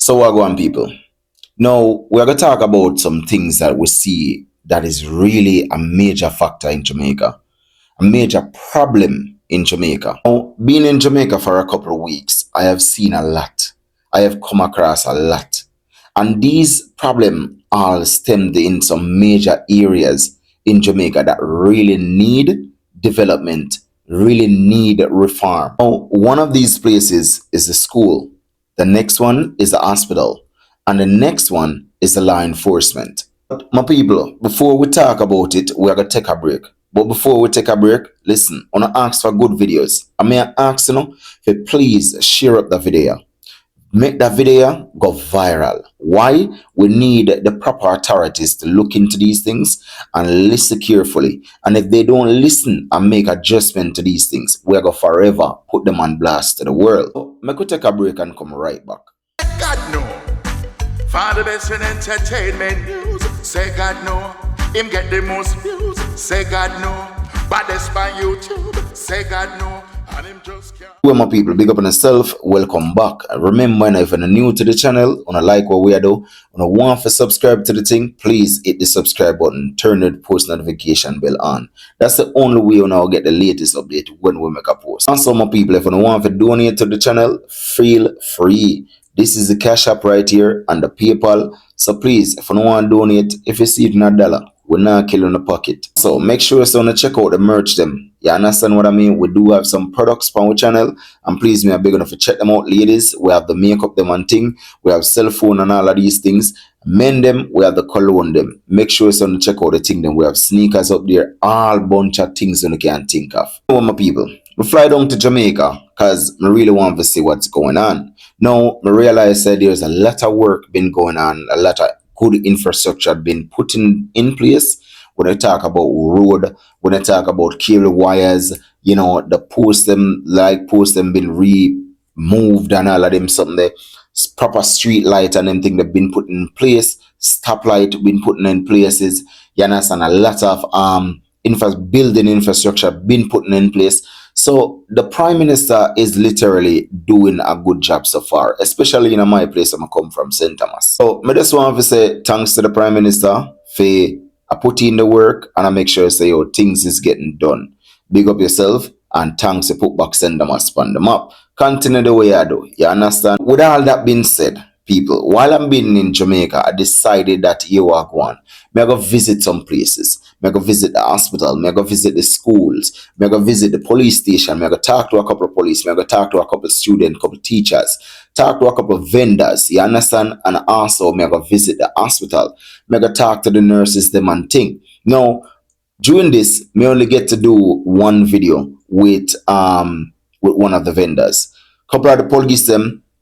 So what going people? Now we're gonna talk about some things that we see that is really a major factor in Jamaica, a major problem in Jamaica. Now, being in Jamaica for a couple of weeks, I have seen a lot. I have come across a lot. And these problems all stemmed in some major areas in Jamaica that really need development, really need reform. Now, one of these places is the school. The next one is the hospital. And the next one is the law enforcement. But my people, before we talk about it, we are going to take a break. But before we take a break, listen, I want to ask for good videos. I may ask to please share up the video. Make that video go viral. Why? We need the proper authorities to look into these things and listen carefully. And if they don't listen and make adjustment to these things, we're going to forever put them on blast to the world. So, make we take a break and come right back. God no. For the best in entertainment news, say God no. Him get the most views, say God no. Baddest by YouTube, say God no. And him just can't. Well, my people, big up on yourself. Welcome back. Remember, if you're new to the channel, wanna like what we do, wanna want to subscribe to the thing, please hit the subscribe button, turn the post notification bell on. That's the only way you now get the latest update when we make a post. Also, my people, if you want to donate to the channel, feel free. This is the Cash App right here and the PayPal. So please, if you want to donate, if you see it in $1, we're not killing the pocket. So make sure you check out the merch them. You understand what I mean? We do have some products on our channel. And please, me are big enough to check them out, ladies. We have the makeup them and thing. We have cell phone and all of these things. Men them, we have the cologne them. Make sure you check out the thing them. We have sneakers up there. All bunch of things you can think of. So my people, we fly down to Jamaica because I really want to see what's going on. Now, I realize that there's a lot of work been going on. A lot of good infrastructure been put in place. When I talk about road, when I talk about cable wires, the posts them been removed and all of them something there. Proper street light and them thing that been put in place. Stoplight been put in places. You understand? A lot of building infrastructure been put in place. So the Prime Minister is literally doing a good job so far, especially in my place I come from, St. Thomas. So I just want to say thanks to the Prime Minister for I put in the work and I make sure say things is getting done. Big up yourself and thanks to put back St. Thomas on them up. Continue the way I do. You understand? With all that being said, people, while I'm being in Jamaica, I decided that you are going. I go visit some places. I go visit the hospital. I go visit the schools. I go visit the police station. I go talk to a couple of police. I go talk to a couple of students, couple of teachers. Talk to a couple of vendors. You understand? And also, I go visit the hospital. I go talk to the nurses, them and thing. Now, during this, I only get to do one video with one of the vendors. Couple of the police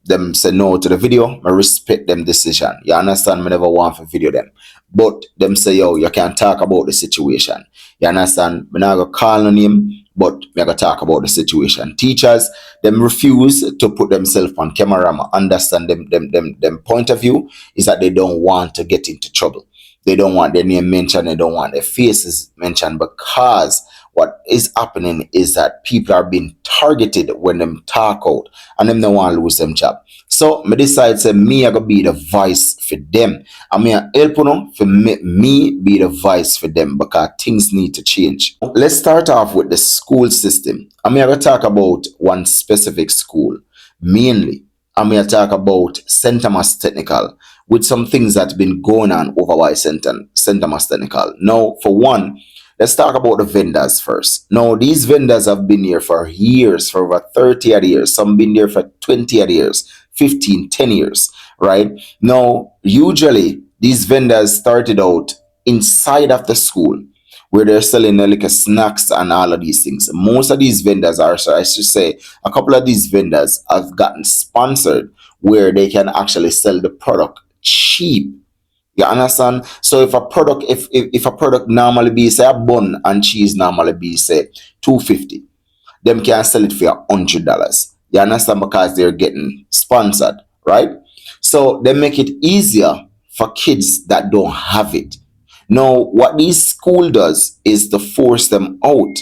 them say no to the video. I respect them decision. You understand? I never want to video them. But them say, yo, you can't talk about the situation. You understand? I'm not going to call on him, but I'm going to talk about the situation. Teachers, them refuse to put themselves on camera. I understand them point of view is that they don't want to get into trouble. They don't want their name mentioned. They don't want their faces mentioned because what is happening is that people are being targeted when them talk out and them don't want to lose them job. So I decide say me I gonna be the voice for them. I mean help for me be the voice for them because things need to change. Let's start off with the school system. I mean I gonna talk about one specific school mainly. I'm going to talk about St. Thomas Technical with some things that's been going on over by St. Thomas Technical. Now, for one, let's talk about the vendors first. Now, these vendors have been here for years, for over 30 odd years. Some been there for 20 odd years, 15, 10 years, right? Now, usually, these vendors started out inside of the school where they're selling like snacks and all of these things. Most of these vendors are, so I should say, a couple of these vendors have gotten sponsored where they can actually sell the product cheap. You understand? So if a product, if a product normally be say a bun and cheese normally be say $2.50, them can sell it for $100. You understand? Because they're getting sponsored, right? So they make it easier for kids that don't have it. Now, what this school does is to force them out.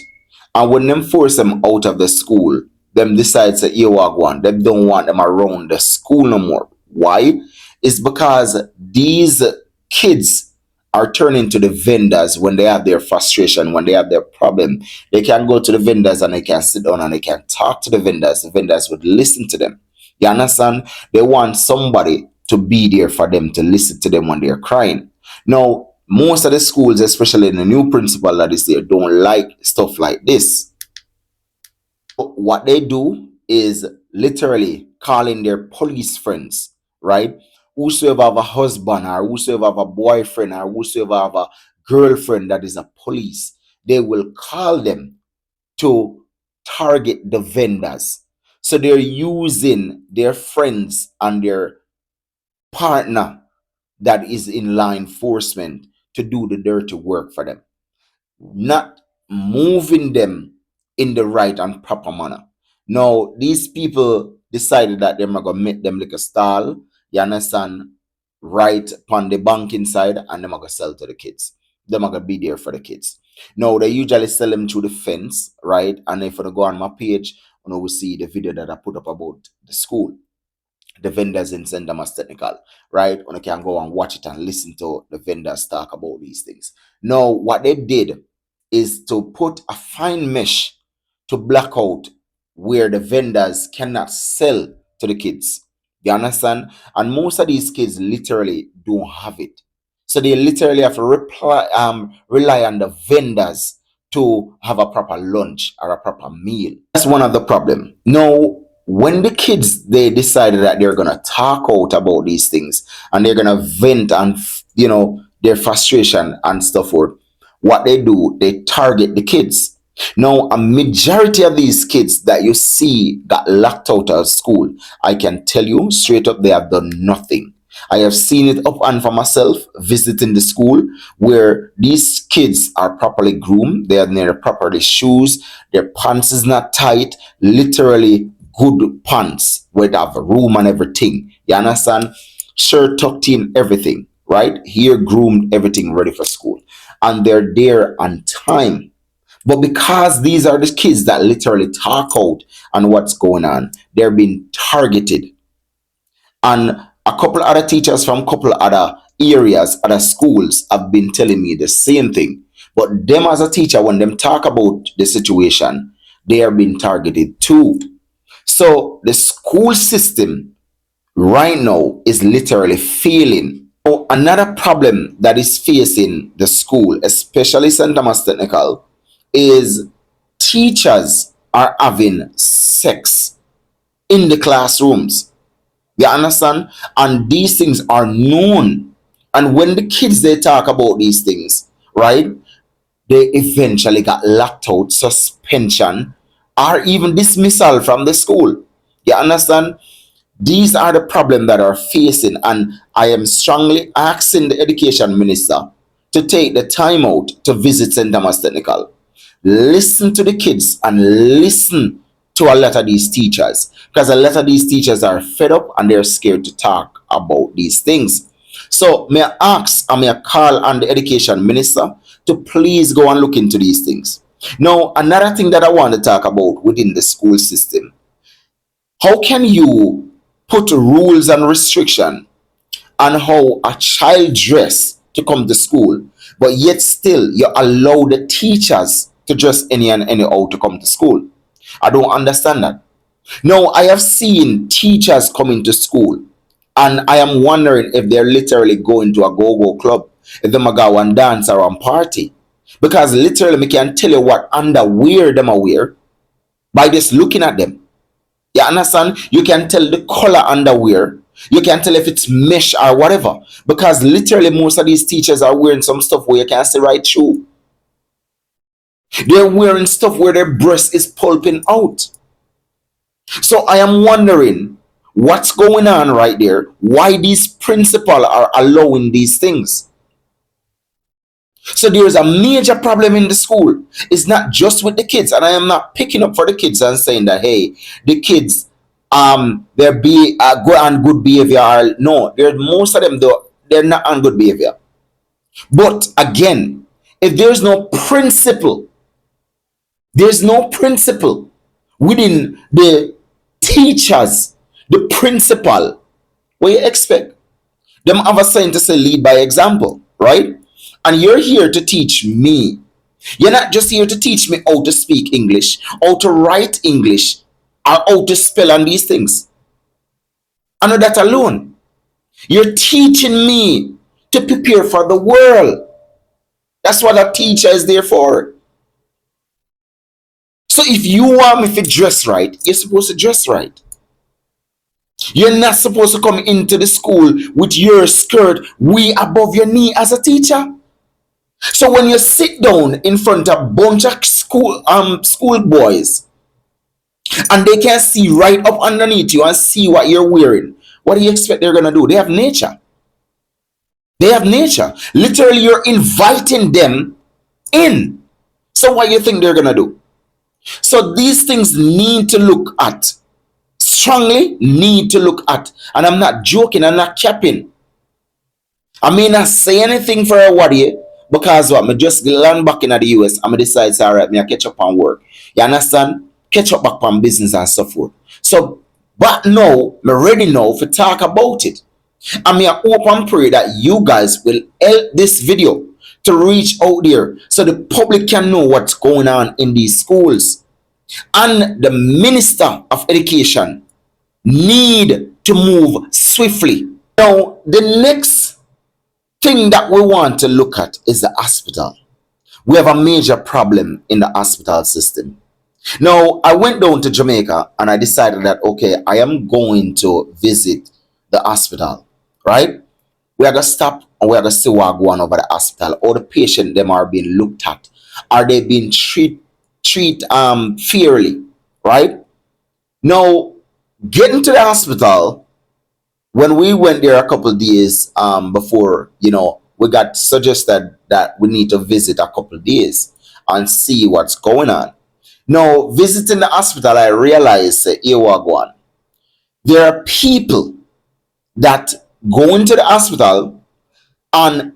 And when them force them out of the school, them decide to Wagwan, they don't want them around the school no more. Why? It's because these kids are turning to the vendors when they have their frustration, when they have their problem. They can go to the vendors and they can sit down and they can talk to the vendors. The vendors would listen to them. You understand? They want somebody to be there for them, to listen to them when they're crying. Now, most of the schools, especially the new principal that is there, don't like stuff like this. What they do is literally calling their police friends, right? Whosoever have a husband or whosoever have a boyfriend or whosoever have a girlfriend that is a police, they will call them to target the vendors. So they're using their friends and their partner that is in law enforcement to do the dirty work for them, not moving them in the right and proper manner. Now, these people decided that they're gonna make them like a stall, you understand, right upon the banking side, and they're gonna sell to the kids. They're gonna be there for the kids. Now, they usually sell them through the fence, right? And if you go on my page, you know, we see the video that I put up about the school, the vendors in St. Thomas Technical, right? And you can go and watch it and listen to the vendors talk about these things. Now, what they did is to put a fine mesh to block out where the vendors cannot sell to the kids. You understand? And most of these kids literally don't have it. So they literally have to rely on the vendors to have a proper lunch or a proper meal. That's one of the problem. Now, when the kids they decided that they're gonna talk out about these things and they're gonna vent and their frustration and stuff forth, what they do, they target the kids. Now, a majority of these kids that you see got locked out of school, I can tell you straight up, they have done nothing. I have seen it up and for myself visiting the school where these kids are properly groomed, they are near properly shoes, their pants is not tight, literally good pants where they have a room and everything. You understand? Shirt tucked in, everything, right? Hair groomed, everything ready for school. And they're there on time. But because these are the kids that literally talk out on what's going on, they're being targeted. And a couple other teachers from a couple other areas, other schools have been telling me the same thing. But them as a teacher, when them talk about the situation, they are being targeted too. So the school system right now is literally failing. So another problem that is facing the school, especially St. Thomas Technical, is teachers are having sex in the classrooms. You understand? And these things are known. And when the kids they talk about these things, right? They eventually got locked out, suspension, or even dismissal from the school. You understand? These are the problems that are facing, and I am strongly asking the education minister to take the time out to visit St. Thomas Technical. Listen to the kids and listen to a lot of these teachers, because a lot of these teachers are fed up and they're scared to talk about these things. So may I ask and may I call on the education minister to please go and look into these things. Now, another thing that I want to talk about within the school system, how can you put rules and restriction on how a child dress to come to school, but yet still you allow the teachers to dress any and anyhow to come to school? I don't understand that. Now, I have seen teachers coming to school, and I am wondering if they're literally going to a go-go club, if they're go and dance or and party. Because literally, me can tell you what underwear them are wear by just looking at them. You understand? You can tell the color underwear. You can tell if it's mesh or whatever. Because literally, most of these teachers are wearing some stuff where you can't see right through. They're wearing stuff where their breast is pulping out. So I am wondering what's going on right there. Why these principal are allowing these things. So there's a major problem in the school. It's not just with the kids, and I am not picking up for the kids and saying that hey, the kids they're be good on good behavior. No, they're most of them though they're not on good behavior. But again, if there's no principle within the teachers, the principal. What you expect? Them have a saying to say lead by example, right? And you're here to teach me. You're not just here to teach me how to speak English, how to write English, or how to spell on these things. I know that alone. You're teaching me to prepare for the world. That's what a teacher is there for. So if you want me to dress right, you're supposed to dress right. You're not supposed to come into the school with your skirt way above your knee as a teacher. So when you sit down in front of a bunch of school boys and they can see right up underneath you and see what you're wearing, what do you expect they're gonna do? They have nature. They have nature. Literally, you're inviting them in. So what do you think they're gonna do? So these things need to look at. Strongly need to look at. And I'm not joking, I'm not capping. I may not say anything for a while because what? Me just land back in the US and I decide, say, all right, me I catch up on work. You understand? Catch up back on business and so forth. So, but now, me ready now to talk about it. And me I hope and pray that you guys will help this video to reach out there so the public can know what's going on in these schools. And the Minister of Education need to move swiftly. Now, the next thing that we want to look at is the hospital. We have a major problem in the hospital system. Now, I went down to Jamaica and I decided that, okay, I am going to visit the hospital, right? We are going to stop and we are going to see what going on over the hospital. All the patients, them are being looked at. Are they being treated fairly, right? Now, getting to the hospital, when we went there a couple of days before, we got suggested that we need to visit a couple of days and see what's going on. Now, visiting the hospital, I realized, here we go. There are people that go into the hospital on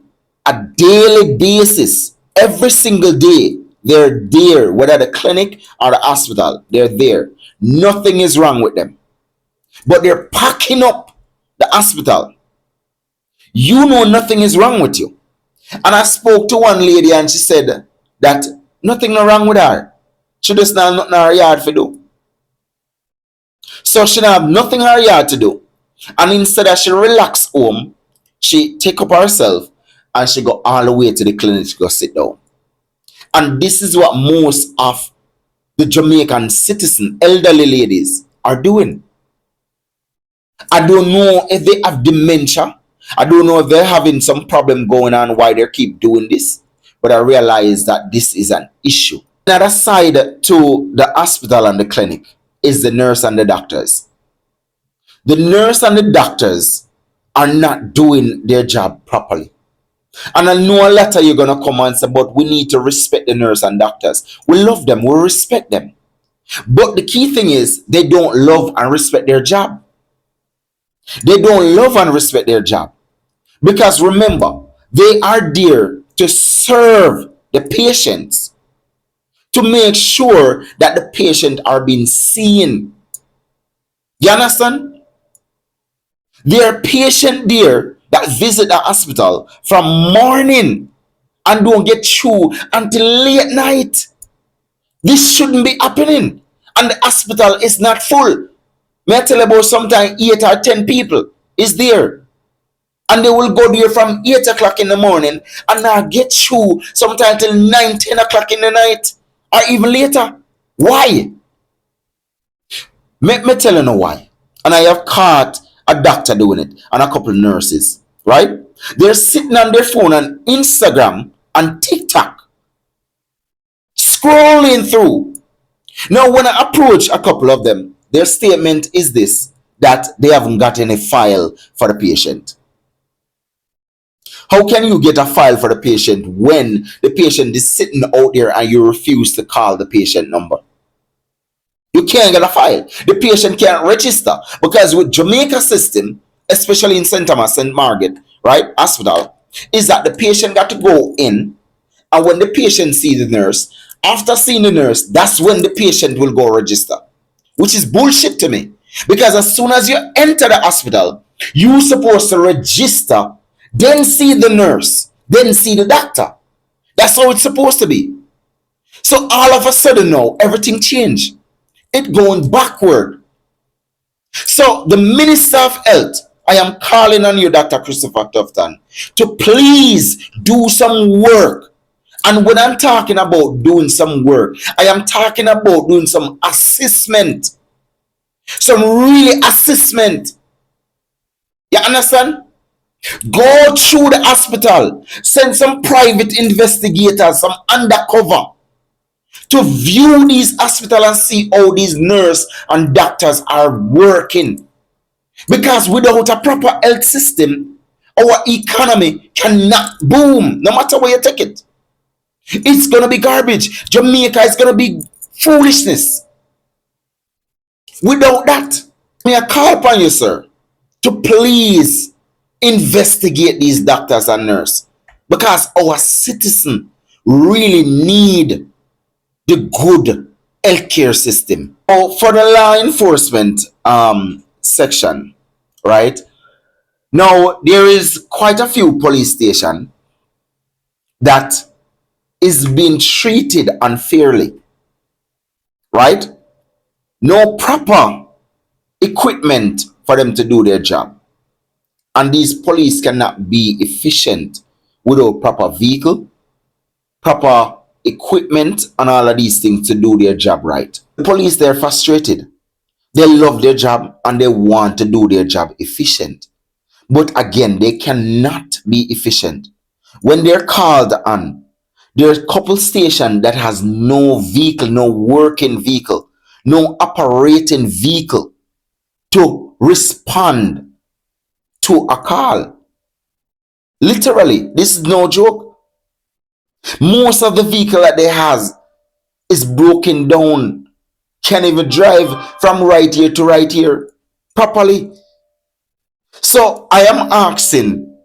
a daily basis, every single day. They're there, whether the clinic or the hospital, they're there. Nothing is wrong with them. But they're packing up the hospital. You know nothing is wrong with you. And I spoke to one lady and she said that nothing no wrong with her. She just not nothing in her yard to do. So she don't have nothing in her yard to do. And instead of she relax home, she take up herself and she go all the way to the clinic to go sit down. And this is what most of the Jamaican citizen, elderly ladies, are doing. I don't know if they have dementia. I don't know if they're having some problem going on why they keep doing this. But I realize that this is an issue. Another side to the hospital and the clinic is the nurse and the doctors. The nurse and the doctors are not doing their job properly. And I know a lot of you are going to come and say, but we need to respect the nurse and doctors. We love them, we respect them. But the key thing is they don't love and respect their job. They don't love and respect their job. Because remember, they are there to serve the patients, to make sure that the patient are being seen. You understand? There are patients there that visit the hospital from morning and don't get through until late night. This shouldn't be happening. And the hospital is not full. May I tell you about sometimes 8 or 10 people is there. And they will go there from 8 o'clock in the morning and now get through sometime till 9, 10 o'clock in the night or even later. Why? Me tell you know why. And I have caught a doctor doing it and a couple of nurses, right? They're sitting on their phone on Instagram and TikTok, scrolling through. Now, when I approach a couple of them, their statement is this, that they haven't got any file for the patient. How can you get a file for the patient when the patient is sitting out there and you refuse to call the patient number? You can't get a file. The patient can't register because with Jamaica system, especially in St. Thomas, St. Margaret, right, hospital, is that the patient got to go in, and when the patient sees the nurse, after seeing the nurse, that's when the patient will go register, which is bullshit to me. Because as soon as you enter the hospital, You supposed to register, then see the nurse, then see the doctor. That's how it's supposed to be. So all of a sudden now, everything changed. It going backward. So the Minister of Health, I am calling on you, Dr. Christopher Tufton, to please do some work. And when I'm talking about doing some work, I am talking about doing some assessment. Some really assessment. You understand? Go through the hospital, send some private investigators, some undercover to view these hospitals and see how these nurses and doctors are working. Because without a proper health system, our economy cannot boom, no matter where you take it. It's going to be garbage. Jamaica is going to be foolishness. Without that, may I call upon you, sir, to please investigate these doctors and nurses, because our citizens really need the good healthcare system. So for the law enforcement section, right? Now there is quite a few police stations that is being treated unfairly, right? No proper equipment for them to do their job. And these police cannot be efficient without proper vehicle, proper equipment, and all of these things to do their job right. The police, they're frustrated. They love their job and they want to do their job efficient. But again, they cannot be efficient. When they're called on, there's a couple station that has no vehicle, no working vehicle, no operating vehicle to respond to a call. Literally, this is no joke. Most of the vehicle that they has is broken down. Can't even drive from right here to right here properly. So I am asking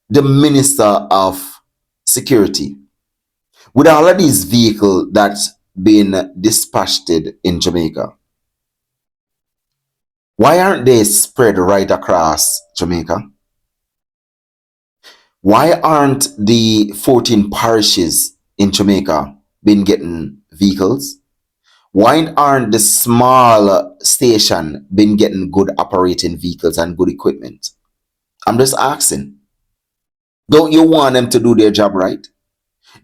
the Minister of Security, with all of these vehicles that's been dispatched in Jamaica, why aren't they spread right across Jamaica? Why aren't the 14 parishes in Jamaica been getting vehicles? Why aren't the small station been getting good operating vehicles and good equipment? I'm just asking. Don't you want them to do their job right?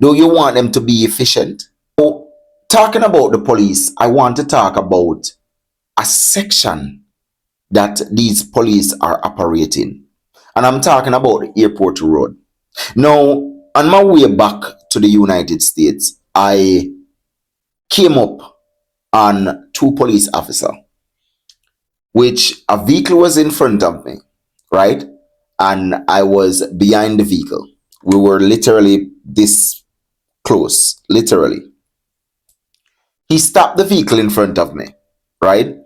Don't you want them to be efficient? So, talking about the police, I want to talk about a section that these police are operating. And I'm talking about the airport road. Now, on my way back to the United States, I came up on two police officers, which a vehicle was in front of me, right? And I was behind the vehicle. We were literally this close, literally. He stopped the vehicle in front of me, right?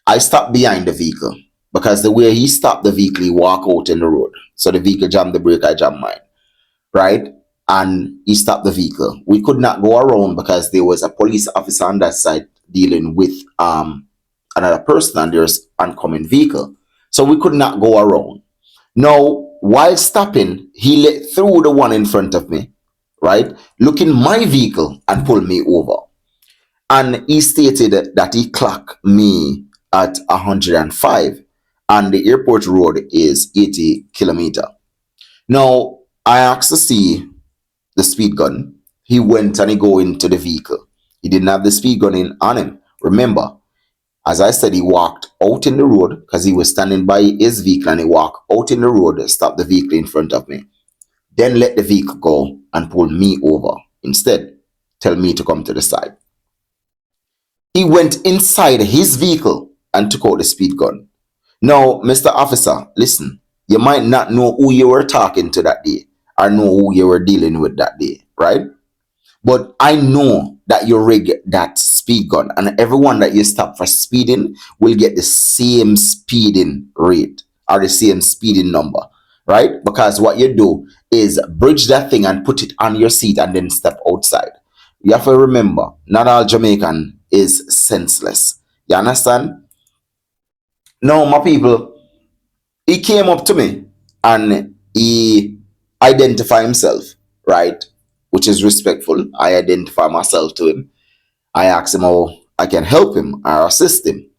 I stopped behind the vehicle because the way he stopped the vehicle, he walked out in the road. So the vehicle jammed the brake, I jammed mine, right? And he stopped the vehicle. We could not go around because there was a police officer on that side dealing with another person, and there's oncoming vehicle. So we could not go around. Now, while stopping, he let through the one in front of me, right? Look in my vehicle and pull me over. And he stated that he clocked me at 105 and the airport road is 80 kilometer. Now, I asked to see the speed gun. He went and he go into the vehicle. He didn't have the speed gun in on him. Remember, as I said, he walked out in the road because he was standing by his vehicle, and he walked out in the road, stopped the vehicle in front of me. Then let the vehicle go and pull me over. Instead, tell me to come to the side. He went inside his vehicle and took out the speed gun. Now, Mr. Officer, listen, you might not know who you were talking to that day or know who you were dealing with that day, right? But I know that you rig that speed gun, and everyone that you stop for speeding will get the same speeding rate or the same speeding number, right? Because what you do is bridge that thing and put it on your seat and then step outside. You have to remember, not all Jamaican is senseless. You understand? No, my people, He came up to me and he identified himself, right? Which is respectful. I identify myself to him. I asked him how I can help him or assist him.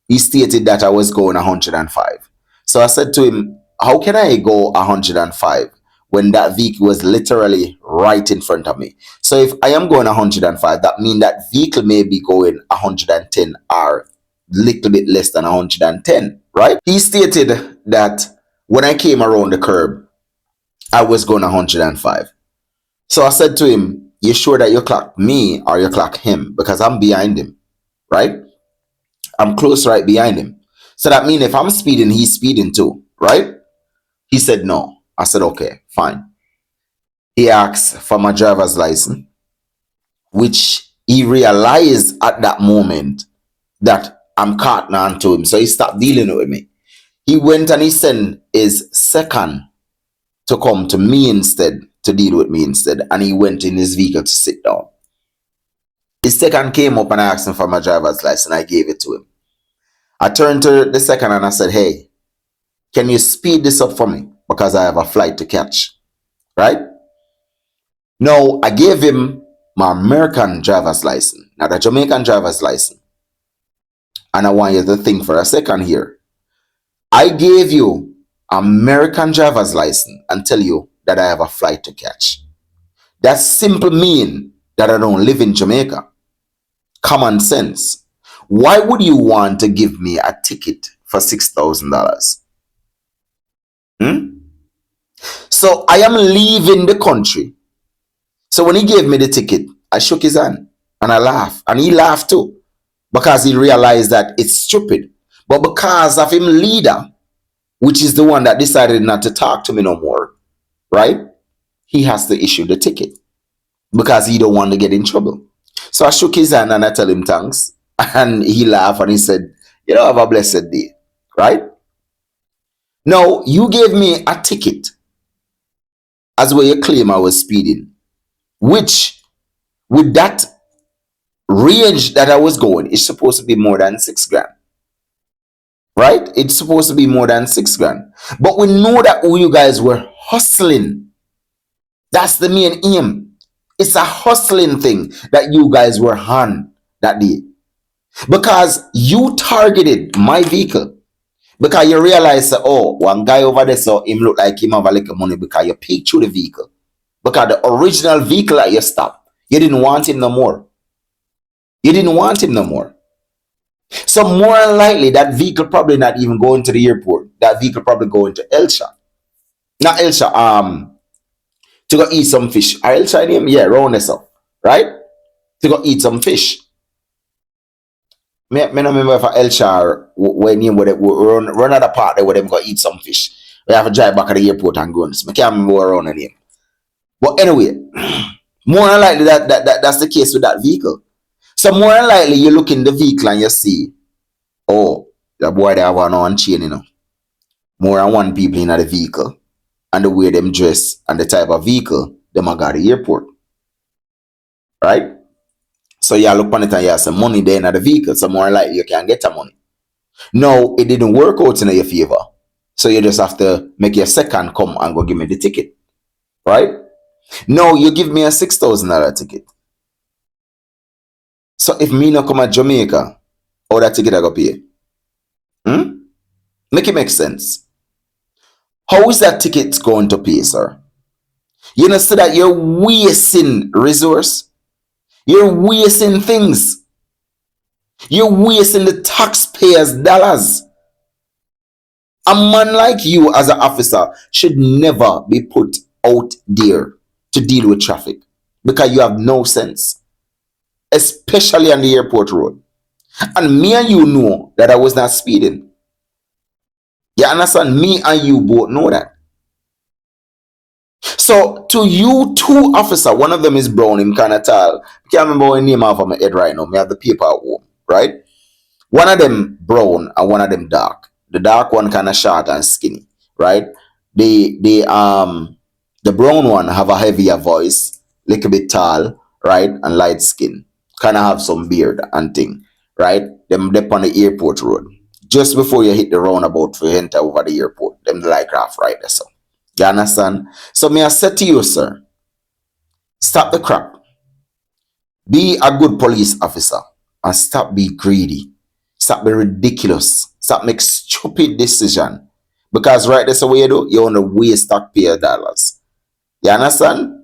He stated that I was going 105. So I said to him, how can I go 105 when that vehicle was literally right in front of me? So if I am going 105, that means that vehicle may be going 110 or little bit less than 110, right? He stated that when I came around the curb, I was going 105. So I said to him, you sure that you clock me or you clock him? Because I'm behind him, right? I'm close right behind him. So that means if I'm speeding, he's speeding too, right? He said no. I said, okay, fine. He asked for my driver's license, which he realized at that moment that I'm caught on to him. So he stopped dealing with me. He went and he sent his second to come to me instead, to deal with me instead. And he went in his vehicle to sit down. His second came up and I asked him for my driver's license. I gave it to him. I turned to the second and I said, hey, can you speed this up for me? Because I have a flight to catch. Right? No, I gave him my American driver's license, not a Jamaican driver's license. And I want you to think for a second here. I gave you American driver's license and tell you that I have a flight to catch. That simply mean that I don't live in Jamaica. Common sense. Why would you want to give me a ticket for $6,000? Hmm? So I am leaving the country. So when he gave me the ticket, I shook his hand and I laughed. And he laughed too because he realized that it's stupid. But because of him leader, which is the one that decided not to talk to me no more, right? He has to issue the ticket because he don't want to get in trouble. So I shook his hand and I tell him thanks. And he laughed and he said, you know, have a blessed day, right? Now, you gave me a ticket as where you claim I was speeding, which with that range that I was going, it's supposed to be more than 6 grand, right? It's supposed to be more than 6 grand. But we know that you guys were hustling. That's the main aim. It's a hustling thing that you guys were on that day. Because you targeted my vehicle. Because you realize, oh, one guy over there, so him look like him have a little money because you peeked through the vehicle. Because the original vehicle that you stopped, you didn't want him no more. You didn't want him no more. So more than likely, that vehicle probably not even going to the airport. That vehicle probably going to Elsha. Not Elsha, to go eat some fish. Are Elsha name? Yeah, round this up. Right? To go eat some fish. Me not remember if Elsha or when name where they run at the park there where them go eat some fish. We have to drive back at the airport and go on. I can't remember where around the name. But anyway, more than likely that's the case with that vehicle. So more than likely you look in the vehicle and you see, oh, the boy they have one on chain, you know. More than one people in the vehicle. And the way them dress and the type of vehicle them are got the airport. Right? So you look on it and you have some money there in the vehicle. So more than likely you can get the money. No, it didn't work out in your favor. So you just have to make your second come and go give me the ticket. Right? No, you give me a $6,000 ticket. So if me not come at Jamaica, how that ticket I go pay? Make it make sense. How is that ticket going to pay, sir? You know, so that you're wasting resource. You're wasting things. You're wasting the taxpayers' dollars. A man like you as an officer should never be put out there to deal with traffic because you have no sense, especially on the airport road. And me and you know that I was not speeding. You understand? Me and you both know that. So to you two officer, one of them is brown, him kind of tall. I can't remember what name off of my head right now. I have the paper at home, right? One of them brown and one of them dark. The dark one kind of short and skinny, right? The brown one have a heavier voice, little bit tall, right? And light skin. Kind of have some beard and thing, right? Them on the airport road. just before you hit the roundabout for you enter over the airport. Them the like craft right there, so. You understand? So me I said to you, sir, stop the crap. Be a good police officer and stop being greedy. Stop being ridiculous. Stop make stupid decision. Because right that's the way you do, you want to waste taxpayer dollars. You understand?